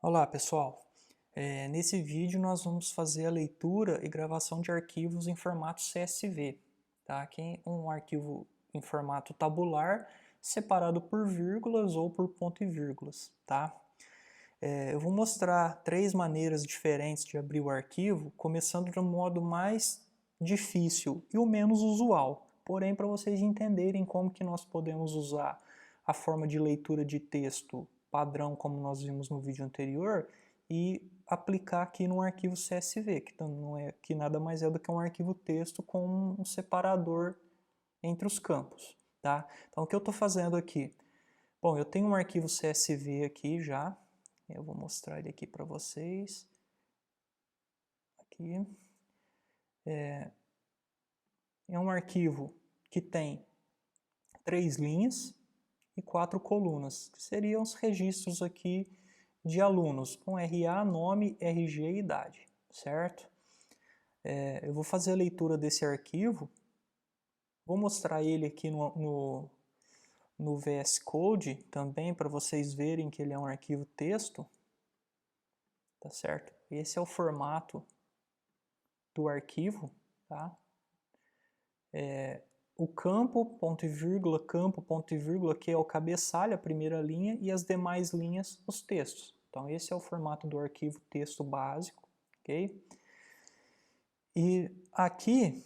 Olá pessoal, nesse vídeo nós vamos fazer a leitura e gravação de arquivos em formato CSV, tá? Aqui é um arquivo em formato tabular, separado por vírgulas ou por ponto e vírgulas, tá? Eu vou mostrar três maneiras diferentes de abrir o arquivo, começando do modo mais difícil e o menos usual, porém para vocês entenderem como que nós podemos usar a forma de leitura de texto padrão, como nós vimos no vídeo anterior, e aplicar aqui no arquivo CSV, que nada mais é do que um arquivo texto com um separador entre os campos, tá? Então o que eu estou fazendo aqui? Bom, eu tenho um arquivo CSV aqui já, eu vou mostrar ele aqui para vocês. Aqui. É um arquivo que tem 3 linhas e 4 colunas, que seriam os registros aqui de alunos, com RA, nome, RG e idade, certo? Eu vou fazer a leitura desse arquivo, vou mostrar ele aqui no VS Code também, para vocês verem que ele é um arquivo texto, tá certo? Esse é o formato do arquivo, tá? O campo, ponto e vírgula, que é o cabeçalho, a primeira linha, e as demais linhas, os textos. Então esse é o formato do arquivo texto básico, ok? E aqui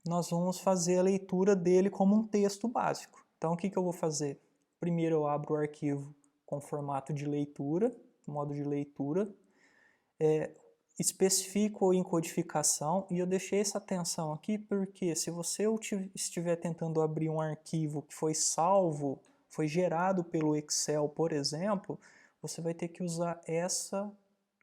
nós vamos fazer a leitura dele como um texto básico. Então o que eu vou fazer? Primeiro eu abro o arquivo com formato de leitura, modo de leitura, especifico em codificação, e eu deixei essa atenção aqui porque se você estiver tentando abrir um arquivo que foi salvo, foi gerado pelo Excel, por exemplo, você vai ter que usar essa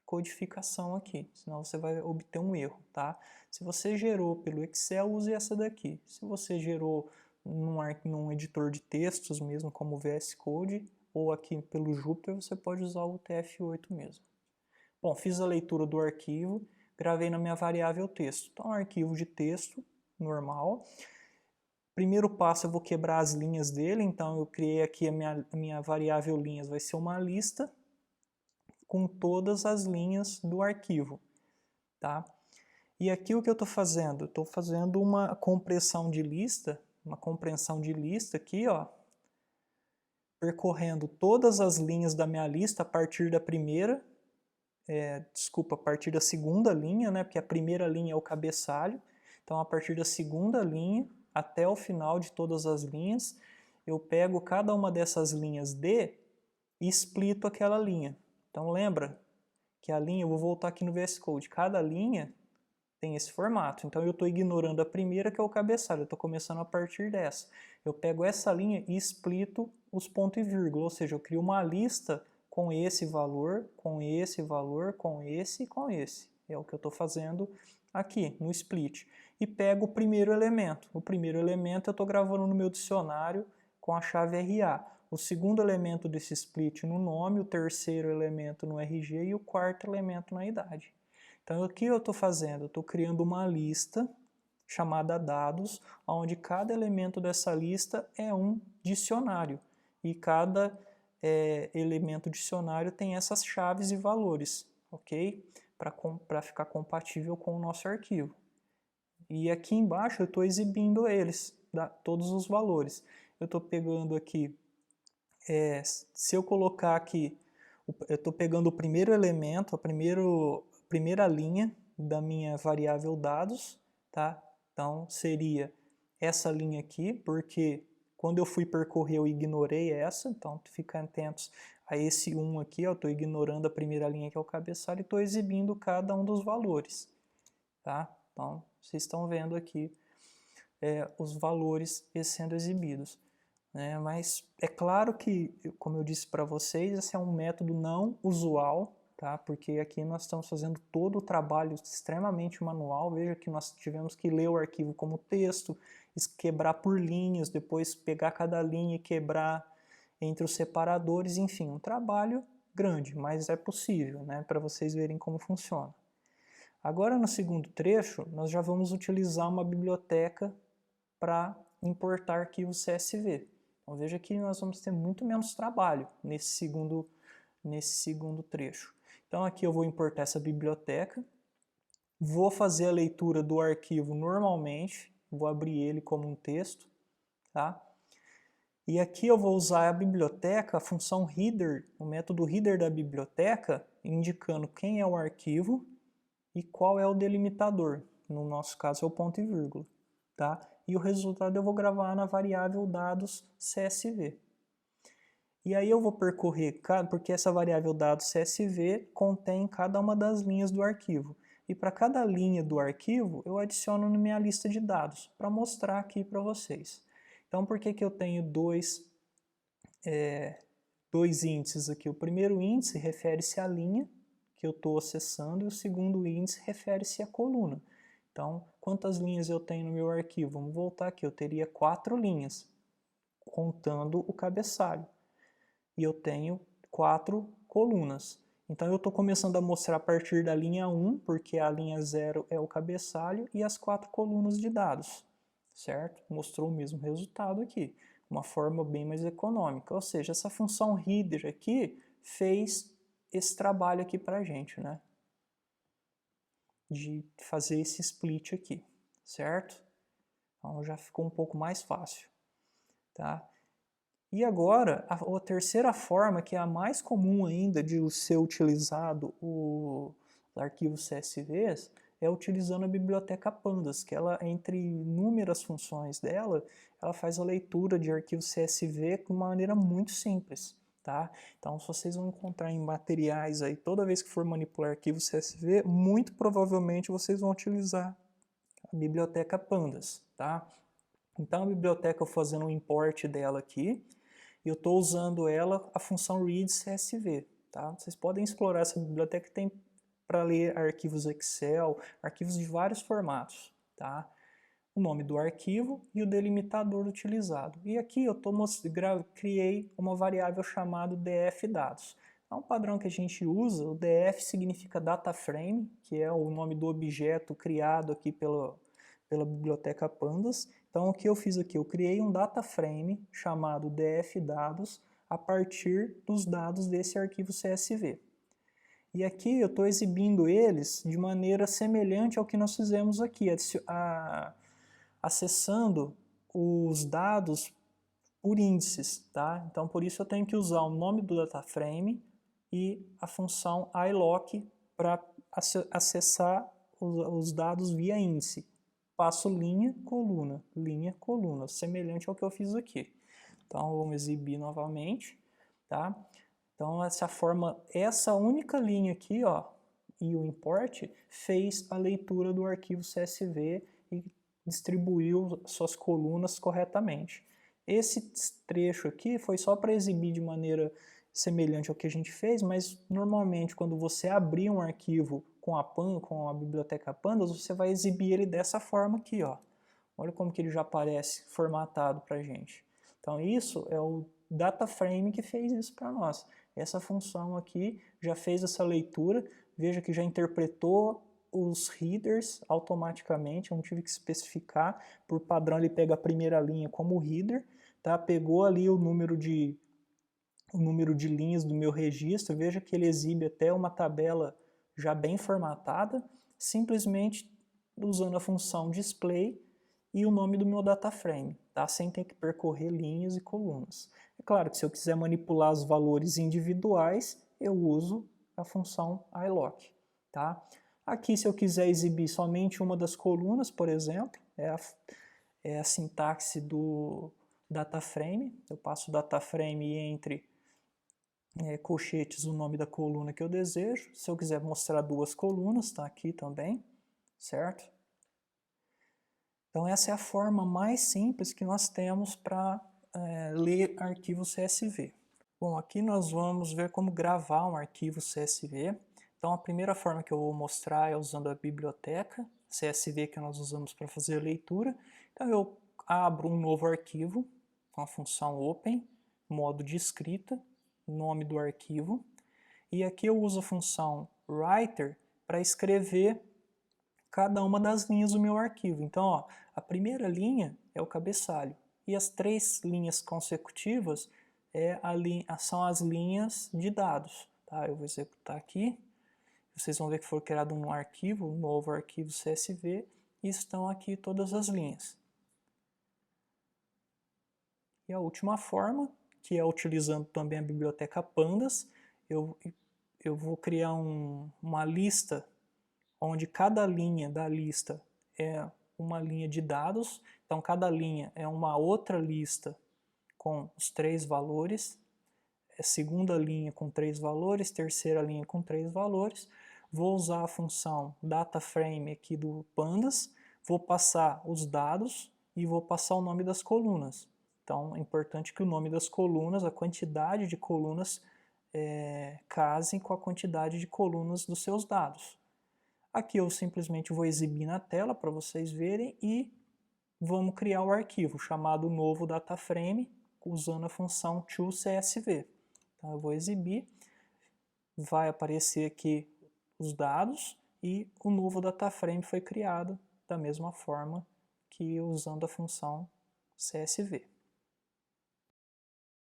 codificação aqui, senão você vai obter um erro, tá? Se você gerou pelo Excel, use essa daqui. Se você gerou num editor de textos mesmo, como o VS Code, ou aqui pelo Jupyter, você pode usar o TF8 mesmo. Bom, fiz a leitura do arquivo, gravei na minha variável texto. Então, arquivo de texto, normal. Primeiro passo, eu vou quebrar as linhas dele, então eu criei aqui a minha variável linhas, vai ser uma lista com todas as linhas do arquivo, tá? E aqui o que eu estou fazendo? Estou fazendo uma compressão de lista, aqui, ó, percorrendo todas as linhas da minha lista a partir da primeira, a partir da segunda linha, né, porque a primeira linha é o cabeçalho, então a partir da segunda linha até o final de todas as linhas, eu pego cada uma dessas linhas D e splito aquela linha. Então lembra que a linha, eu vou voltar aqui no VS Code, cada linha tem esse formato, então eu estou ignorando a primeira, que é o cabeçalho, eu estou começando a partir dessa. Eu pego essa linha e splito os pontos e vírgula, ou seja, eu crio uma lista com esse valor, com esse valor, com esse e com esse. É o que eu estou fazendo aqui no split. E pego o primeiro elemento. O primeiro elemento eu estou gravando no meu dicionário com a chave RA. O segundo elemento desse split no nome, o terceiro elemento no RG e o quarto elemento na idade. Então, o que eu estou fazendo? Eu estou criando uma lista chamada dados, onde cada elemento dessa lista é um dicionário. E cada elemento dicionário tem essas chaves e valores, ok? Para ficar compatível com o nosso arquivo. E aqui embaixo eu estou exibindo eles, todos os valores. Eu estou pegando aqui, se eu colocar aqui, eu estou pegando o primeiro elemento, primeira linha da minha variável dados, tá? Então seria essa linha aqui, porque quando eu fui percorrer eu ignorei essa, então fiquem atentos a esse 1 aqui, eu estou ignorando a primeira linha que é o cabeçalho e estou exibindo cada um dos valores, tá? Então vocês estão vendo aqui os valores sendo exibidos. Mas é claro que, como eu disse para vocês, esse é um método não usual, tá? Porque aqui nós estamos fazendo todo o trabalho extremamente manual. Veja que nós tivemos que ler o arquivo como texto, quebrar por linhas, depois pegar cada linha e quebrar entre os separadores, enfim, um trabalho grande, mas é possível, né? Para vocês verem como funciona. Agora, no segundo trecho, nós já vamos utilizar uma biblioteca para importar arquivos CSV. Então veja que nós vamos ter muito menos trabalho nesse segundo trecho. Então aqui eu vou importar essa biblioteca, vou fazer a leitura do arquivo normalmente, vou abrir ele como um texto, tá? E aqui eu vou usar a biblioteca, a função reader, o método reader da biblioteca, indicando quem é o arquivo e qual é o delimitador. No nosso caso é o ponto e vírgula, tá? E o resultado eu vou gravar na variável dados CSV. E aí eu vou percorrer, porque essa variável dados CSV contém cada uma das linhas do arquivo. E para cada linha do arquivo, eu adiciono na minha lista de dados, para mostrar aqui para vocês. Então, por que eu tenho dois índices aqui? O primeiro índice refere-se à linha que eu estou acessando e o segundo índice refere-se à coluna. Então, quantas linhas eu tenho no meu arquivo? Vamos voltar aqui, eu teria 4 linhas, contando o cabeçalho. E eu tenho 4 colunas. Então eu estou começando a mostrar a partir da linha 1, porque a linha 0 é o cabeçalho, e as 4 colunas de dados, certo? Mostrou o mesmo resultado aqui, uma forma bem mais econômica. Ou seja, essa função reader aqui fez esse trabalho aqui para a gente, né? De fazer esse split aqui, certo? Então já ficou um pouco mais fácil, tá? E agora, a terceira forma, que é a mais comum ainda de ser utilizado os arquivos CSVs, é utilizando a biblioteca Pandas, que ela, entre inúmeras funções dela, ela faz a leitura de arquivos CSV de uma maneira muito simples, tá? Então, se vocês vão encontrar em materiais aí, toda vez que for manipular arquivos CSV, muito provavelmente vocês vão utilizar a biblioteca Pandas, tá? Então, a biblioteca, eu vou fazendo um import dela aqui, e eu estou usando ela, a função read CSV, tá? Vocês podem explorar essa biblioteca que tem para ler arquivos Excel, arquivos de vários formatos, tá? O nome do arquivo e o delimitador utilizado. E aqui eu criei uma variável chamada dfDados. É um padrão que a gente usa, o df significa data frame, que é o nome do objeto criado aqui pela biblioteca Pandas. Então o que eu fiz aqui? Eu criei um data frame chamado dfDados a partir dos dados desse arquivo CSV. E aqui eu estou exibindo eles de maneira semelhante ao que nós fizemos aqui, acessando os dados por índices, tá? Então por isso eu tenho que usar o nome do data frame e a função iloc para acessar os dados via índice. Passo linha, coluna, semelhante ao que eu fiz aqui. Então vamos exibir novamente, tá? Então essa única linha aqui, ó, e o import fez a leitura do arquivo CSV e distribuiu suas colunas corretamente. Esse trecho aqui foi só para exibir de maneira semelhante ao que a gente fez, mas normalmente quando você abrir um arquivo com a biblioteca Pandas, você vai exibir ele dessa forma aqui, ó. Olha como que ele já aparece formatado para a gente. Então isso é o data frame que fez isso para nós. Essa função aqui já fez essa leitura, veja que já interpretou os headers automaticamente, eu não tive que especificar, por padrão ele pega a primeira linha como header, tá? Pegou ali o número de linhas do meu registro, veja que ele exibe até uma tabela já bem formatada, simplesmente usando a função display e o nome do meu data frame, tá? Sem ter que percorrer linhas e colunas. É claro que se eu quiser manipular os valores individuais, eu uso a função iloc, tá? Aqui, se eu quiser exibir somente uma das colunas, por exemplo, é a sintaxe do data frame. Eu passo o data frame entre colchetes o nome da coluna que eu desejo. Se eu quiser mostrar 2 colunas, está aqui também, certo? Então essa é a forma mais simples que nós temos para ler arquivos CSV. Bom, aqui nós vamos ver como gravar um arquivo CSV. Então a primeira forma que eu vou mostrar é usando a biblioteca CSV que nós usamos para fazer a leitura. Então eu abro um novo arquivo com a função open, modo de escrita, nome do arquivo, e aqui eu uso a função writer para escrever cada uma das linhas do meu arquivo. Então, ó, a primeira linha é o cabeçalho, e as 3 linhas consecutivas são as linhas de dados. Tá? Eu vou executar aqui. Vocês vão ver que foi criado um arquivo, um novo arquivo CSV, e estão aqui todas as linhas. E a última forma, que é utilizando também a biblioteca Pandas, eu vou criar uma lista onde cada linha da lista é uma linha de dados, então cada linha é uma outra lista com os 3 valores, segunda linha com 3 valores, terceira linha com 3 valores. Vou usar a função DataFrame aqui do Pandas, vou passar os dados e vou passar o nome das colunas. Então é importante que o nome das colunas, a quantidade de colunas, casem com a quantidade de colunas dos seus dados. Aqui eu simplesmente vou exibir na tela para vocês verem e vamos criar o arquivo chamado novo DataFrame usando a função toCSV. Então eu vou exibir, vai aparecer aqui os dados e o novo DataFrame foi criado da mesma forma que usando a função CSV.